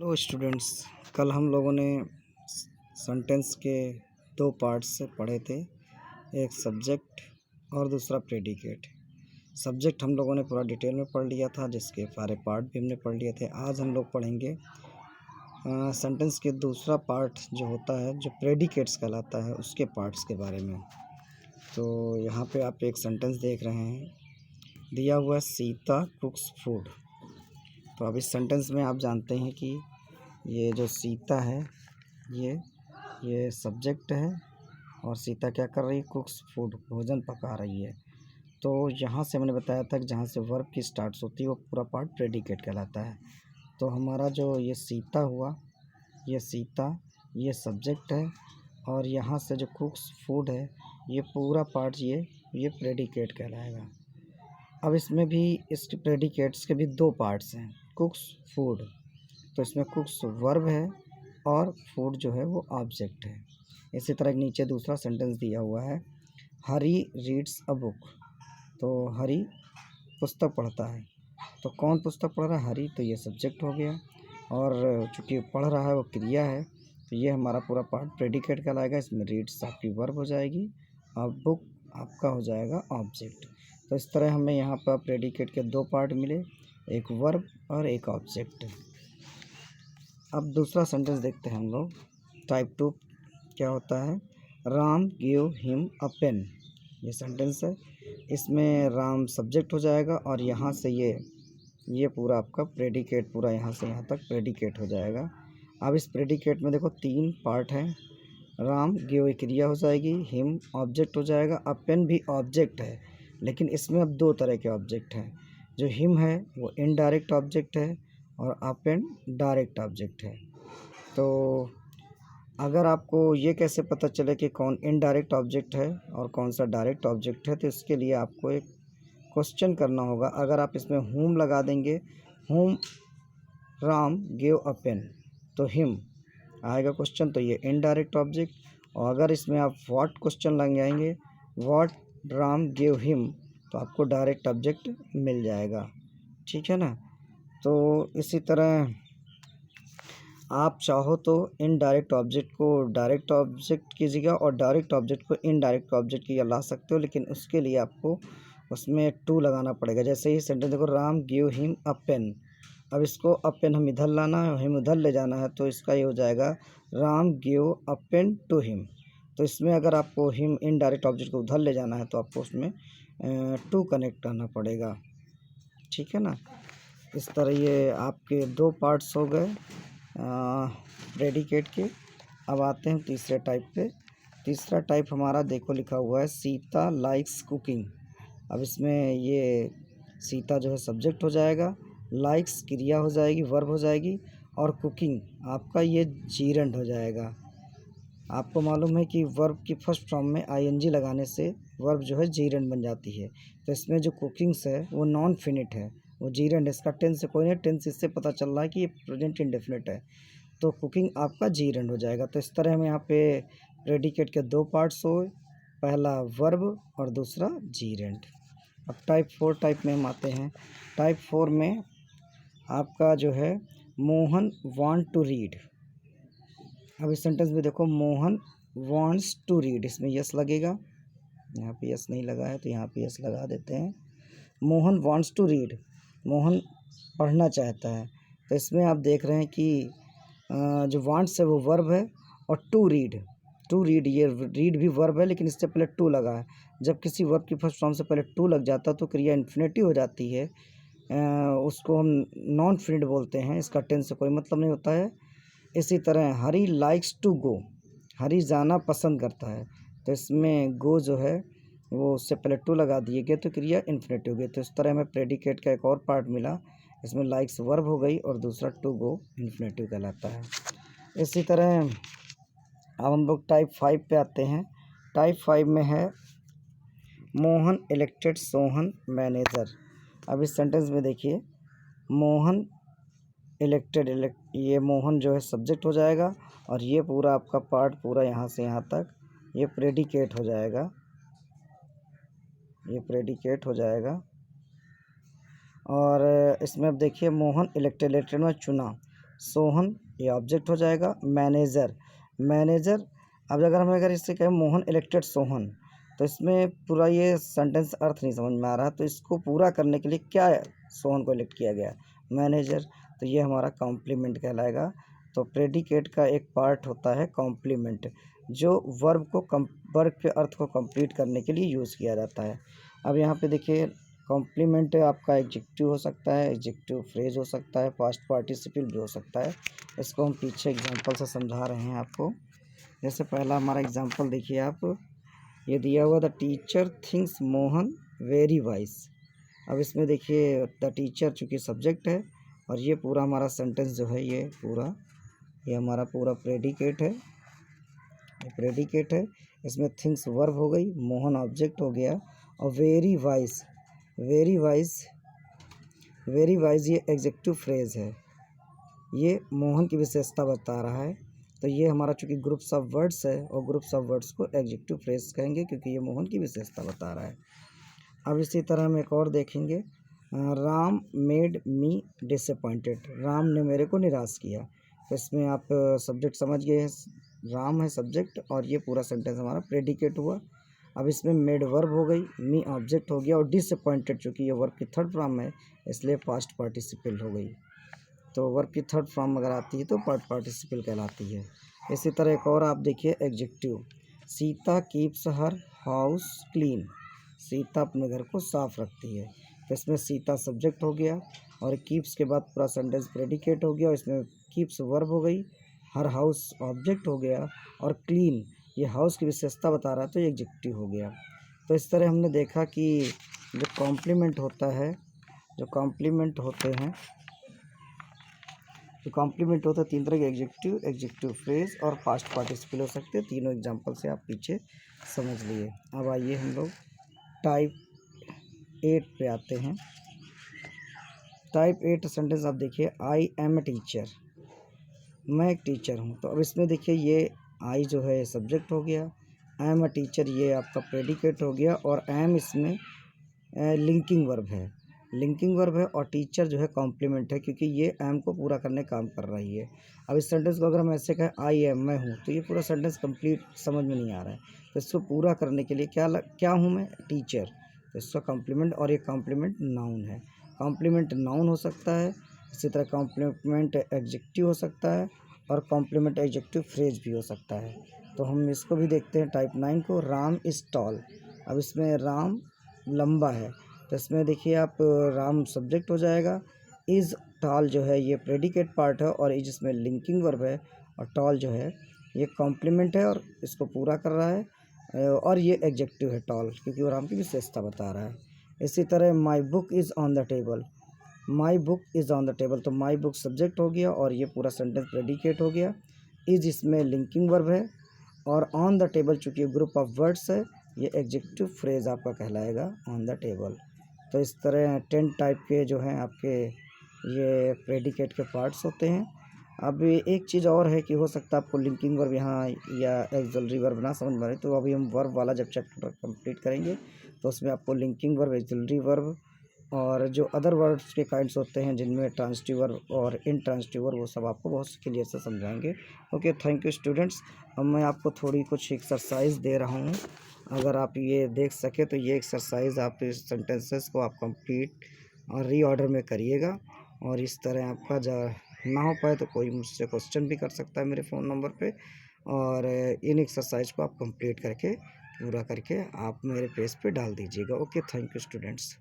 तो स्टूडेंट्स, कल हम लोगों ने सेंटेंस के दो पार्ट्स से पढ़े थे। एक सब्जेक्ट और दूसरा प्रेडिकेट। सब्जेक्ट हम लोगों ने पूरा डिटेल में पढ़ लिया था, जिसके सारे पार्ट भी हमने पढ़ लिए थे। आज हम लोग पढ़ेंगे सेंटेंस के दूसरा पार्ट जो होता है, जो प्रेडिकेट्स कहलाता है, उसके पार्ट्स के बारे में। तो यहाँ पे आप एक सेंटेंस देख रहे हैं, दिया हुआ सीता कुक्स फूड। तो अब इस सेंटेंस में आप जानते हैं कि ये जो सीता है ये सब्जेक्ट है और सीता क्या कर रही है? कुक्स फूड, भोजन पका रही है। तो यहाँ से मैंने बताया था कि जहाँ से वर्ब की स्टार्ट्स होती है वो पूरा पार्ट प्रेडिकेट कहलाता है। तो हमारा जो ये सीता हुआ, ये सीता, ये सब्जेक्ट है, और यहाँ से जो कुक्स फूड है ये पूरा पार्ट ये प्रेडिकेट कहलाएगा। अब इसमें भी इसके प्रेडिकेट्स के भी दो पार्ट्स हैं, कुक्स फूड। तो इसमें कुक्स वर्ब है और फूड जो है वो ऑब्जेक्ट है। इसी तरह नीचे दूसरा सेंटेंस दिया हुआ है, हरी रीड्स अ बुक। तो हरी पुस्तक पढ़ता है। तो कौन पुस्तक पढ़ रहा है? हरी। तो ये सब्जेक्ट हो गया, और चूँकि पढ़ रहा है वो क्रिया है, तो ये हमारा पूरा पार्ट प्रेडिकेट कहलाएगा। इसमें रीड्स आपकी वर्ब हो जाएगी और बुक आपका हो जाएगा ऑब्जेक्ट। तो इस तरह हमें यहाँ पर प्रेडिकेट के दो पार्ट मिले, एक वर्ब और एक ऑब्जेक्ट। अब दूसरा सेंटेंस देखते हैं हम लोग। टाइप 2 क्या होता है? Ram give him a pen. ये सेंटेंस है, इसमें राम सब्जेक्ट हो जाएगा और यहाँ से ये पूरा आपका प्रेडिकेट, पूरा यहाँ से यहाँ तक प्रेडिकेट हो जाएगा। अब इस प्रेडिकेट में देखो तीन पार्ट हैं। राम गिव एक क्रिया हो जाएगी, हिम ऑब्जेक्ट हो जाएगा, अ पेन भी ऑब्जेक्ट है। लेकिन इसमें अब दो तरह के ऑब्जेक्ट हैं। जो हिम है वो इनडायरेक्ट ऑब्जेक्ट है और अ पेन डायरेक्ट ऑब्जेक्ट है। तो अगर आपको ये कैसे पता चले कि कौन इनडायरेक्ट ऑब्जेक्ट है और कौन सा डायरेक्ट ऑब्जेक्ट है, तो इसके लिए आपको एक क्वेश्चन करना होगा। अगर आप इसमें हुम लगा देंगे, हुम राम गिव अ पेन, तो हिम आएगा क्वेश्चन, तो ये इनडायरेक्ट ऑब्जेक्ट। और अगर इसमें आप व्हाट क्वेश्चन लगाएंगे, व्हाट राम गिव हिम, तो आपको डायरेक्ट ऑब्जेक्ट मिल जाएगा। ठीक है ना? तो इसी तरह आप चाहो तो इनडायरेक्ट ऑब्जेक्ट को डायरेक्ट ऑब्जेक्ट की जगह और डायरेक्ट ऑब्जेक्ट को इनडायरेक्ट ऑब्जेक्ट की जगह ला सकते हो, लेकिन उसके लिए आपको उसमें टू लगाना पड़ेगा। जैसे ही सेंटेंस देखो, Ram give him a pen. अब इसको अ पेन हम इधर लाना है और हिम उधर ले जाना है, तो इसका ये हो जाएगा Ram give a pen to him. तो इसमें अगर आपको हिम इनडायरेक्ट ऑब्जेक्ट को उधर ले जाना है तो आपको उसमें टू कनेक्ट करना पड़ेगा। ठीक है ना? इस तरह ये आपके दो पार्ट्स हो गए प्रेडिकेट के। अब आते हैं तीसरे टाइप पे। तीसरा टाइप हमारा देखो लिखा हुआ है, सीता लाइक्स कुकिंग। अब इसमें ये सीता जो है सब्जेक्ट हो जाएगा, लाइक्स क्रिया हो जाएगी, वर्ब हो जाएगी, और कुकिंग आपका ये जीरंड हो जाएगा। आपको मालूम है कि वर्ब की फर्स्ट फॉर्म में आईएनजी लगाने से वर्ब जो है जीरंड बन जाती है। तो इसमें जो कुकिंग्स है वो नॉन फिनिट है, वो जीरंड। इसका टेंस से कोई नहीं, टेंस इससे पता चल रहा है कि ये प्रेजेंट इंडेफिनिट है, तो कुकिंग आपका जीरंड हो जाएगा। तो इस तरह हमें यहाँ पे प्रेडिकेट के दो पार्ट्स हो, पहला वर्ब और दूसरा जीरंड। अब टाइप 4 टाइप में हम आते हैं। टाइप 4 में आपका जो है मोहन वांट टू रीड। अब इस सेंटेंस में देखो, मोहन वांट्स टू रीड, इसमें यस लगेगा। यहाँ पे यस नहीं लगा है तो यहाँ पे यस लगा देते हैं। Mohan wants to read, Mohan पढ़ना चाहता है। तो इसमें आप देख रहे हैं कि जो वांट्स है वो वर्ब है, और टू रीड ये रीड भी वर्ब है, लेकिन इससे पहले टू लगा है। जब किसी वर्ब की फर्स्ट फॉर्म से पहले टू लग जाता है तो क्रिया इन्फिनेटिव हो जाती है। उसको हम नॉन फिनिट बोलते हैं, इसका टेंस से कोई मतलब नहीं होता है। इसी तरह हरी लाइक्स टू गो, हरी जाना पसंद करता है। तो इसमें गो जो है वो उससे पहले टू लगा दिए गए तो क्रिया इन्फिनेटिव हो गई। तो इस तरह हमें प्रेडिकेट का एक और पार्ट मिला, इसमें लाइक्स वर्ब हो गई और दूसरा टू गो इन्फिनेटिव कहलाता है। इसी तरह अब हम लोग टाइप 5 पे आते हैं। टाइप 5 में है मोहन इलेक्टेड सोहन मैनेजर। अब इस सेंटेंस में देखिए, मोहन इलेक्टेड, ये मोहन जो है सब्जेक्ट हो जाएगा, और ये पूरा आपका पार्ट पूरा यहाँ से यहाँ तक ये प्रेडिकेट हो जाएगा, ये प्रेडिकेट हो जाएगा। और इसमें अब देखिए, मोहन इलेक्टेड में चुना, सोहन ये ऑब्जेक्ट हो जाएगा। मैनेजर, मैनेजर अब अगर इससे कहें मोहन इलेक्टेड सोहन, तो इसमें पूरा ये सेंटेंस अर्थ नहीं समझ में आ रहा, तो इसको पूरा करने के लिए क्या सोहन को इलेक्ट किया गया, मैनेजर, तो ये हमारा कॉम्प्लीमेंट कहलाएगा। तो प्रेडिकेट का एक पार्ट होता है कॉम्प्लीमेंट, जो वर्ब के अर्थ को कंप्लीट करने के लिए यूज़ किया जाता है। अब यहाँ पे देखिए कॉम्प्लीमेंट आपका एडजेक्टिव हो सकता है, एडजेक्टिव फ्रेज हो सकता है, पास्ट पार्टिसिपल भी हो सकता है। इसको हम पीछे एग्जांपल से समझा रहे हैं आपको। जैसे पहला हमारा एग्जांपल देखिए आप, ये दिया हुआ the teacher thinks Mohan very wise. अब इसमें देखिए द टीचर चूँकि सब्जेक्ट है और ये पूरा हमारा सेंटेंस जो है ये हमारा पूरा प्रेडिकेट है, प्रेडिकेट है। इसमें थिंग्स वर्ब हो गई, मोहन ऑब्जेक्ट हो गया, और very wise, very wise, very wise ये एग्जेक्टिव फ्रेज है, ये मोहन की विशेषता बता रहा है। तो ये हमारा चूँकि ग्रुप्स ऑफ वर्ड्स है और ग्रुप्स ऑफ वर्ड्स को एग्जेक्टिव फ्रेज कहेंगे क्योंकि ये मोहन की विशेषता बता रहा है। अब इसी तरह हम एक और देखेंगे, Ram made me disappointed, Ram ने मेरे को निराश किया। तो इसमें आप सब्जेक्ट समझ गए हैं, राम है सब्जेक्ट और ये पूरा सेंटेंस हमारा प्रेडिकेट हुआ। अब इसमें मेड वर्ब हो गई, मी ऑब्जेक्ट हो गया, और डिसअपॉइंटेड चूँकि ये वर्ब की थर्ड फॉर्म है इसलिए पास्ट पार्टिसिपल हो गई। तो वर्ब की थर्ड फॉर्म अगर आती है तो पास्ट पार्टिसिपल कहलाती है। इसी तरह एक और आप देखिए executive, Sita keeps her house clean, Sita अपने घर को साफ रखती है। तो इसमें सीता सब्जेक्ट हो गया और कीप्स के बाद पूरा सेंटेंस प्रेडिकेट हो गया, और इसमें कीप्स वर्ब हो गई, हर हाउस ऑब्जेक्ट हो गया, और क्लीन ये हाउस की विशेषता बता रहा है तो ये एग्जेक्टिव हो गया। तो इस तरह हमने देखा कि जो कॉम्प्लीमेंट होता है, जो कॉम्प्लीमेंट होते हैं तीन तरह के, एग्जेक्टिव, एग्जेक्टिव फ्रेज और पास्ट पार्टिसिपल हो सकते हैं। तीनों एग्जांपल से आप पीछे समझ लिए। अब आइए हम लोग टाइप 8 पे आते हैं। टाइप 8 सेंटेंस आप देखिए, आई एम ए टीचर, मैं एक टीचर हूँ। तो अब इसमें देखिए ये आई जो है सब्जेक्ट हो गया, आई एम अ टीचर ये आपका प्रेडिकेट हो गया, और एम इसमें लिंकिंग वर्ब है, लिंकिंग वर्ब है, और टीचर जो है कॉम्प्लीमेंट है क्योंकि ये एम को पूरा करने काम कर रही है। अब इस सेंटेंस को अगर हम ऐसे कहें आई एम मैं हूँ, तो ये पूरा सेंटेंस कंप्लीट समझ में नहीं आ रहा है। तो इसको पूरा करने के लिए क्या हूँ मैं, टीचर, तो इसका कॉम्प्लीमेंट, और ये कॉम्प्लीमेंट नाउन है, कॉम्प्लीमेंट नाउन हो सकता है। इसी तरह कॉम्प्लीमेंट एडजेक्टिव हो सकता है और कॉम्प्लीमेंट एडजेक्टिव फ्रेज भी हो सकता है। तो हम इसको भी देखते हैं टाइप 9 को, राम इज़ टॉल। अब इसमें राम लंबा है, तो इसमें देखिए आप राम सब्जेक्ट हो जाएगा, इज़ टॉल जो है ये प्रेडिकेट पार्ट है, और इज इसमें लिंकिंग वर्ब है, और टॉल जो है ये कॉम्प्लीमेंट है और इसको पूरा कर रहा है, और ये एडजेक्टिव है टॉल क्योंकि वो राम की विशेषता बता रहा है। इसी तरह my book is on the table, my book is on the table, तो माई बुक सब्जेक्ट हो गया और ये पूरा सेंटेंस प्रेडिकेट हो गया, इज इसमें लिंकिंग वर्ब है, और ऑन द टेबल चूँकि ग्रुप ऑफ वर्ड्स है ये एग्जेक्टिव फ्रेज आपका कहलाएगा ऑन द टेबल। तो इस तरह 10 टाइप के जो हैं आपके ये प्रेडिकेट के पार्ट्स होते हैं। अब एक चीज़ और है कि हो सकता है आपको लिंकिंग वर्ब यहाँ या एक्सिलरी वर्ब ना समझ में आए, तो अभी हम वर्ब वाला जब चैप्टर कंप्लीट करेंगे तो उसमें आपको लिंकिंग वर्ब, एक्सिलरी वर्ब और जो अदर वर्ड्स के काइंड्स होते हैं जिनमें ट्रांजिटिव वर्ब और इनट्रांजिटिव वर्ब, वो सब आपको बहुत क्लियर से समझाएंगे। Okay, thank you students. अब मैं आपको थोड़ी कुछ एक्सरसाइज दे रहा हूँ, अगर आप ये देख सके तो ये एक्सरसाइज आप इस सेंटेंसेस को आप कंप्लीट और रीऑर्डर में करिएगा, और इस तरह आपका ना हो पाए तो कोई मुझसे क्वेश्चन भी कर सकता है मेरे फ़ोन नंबर पे, और इन एक्सरसाइज को आप कंप्लीट करके पूरा करके आप मेरे पेज पे डाल दीजिएगा। Okay, thank you students.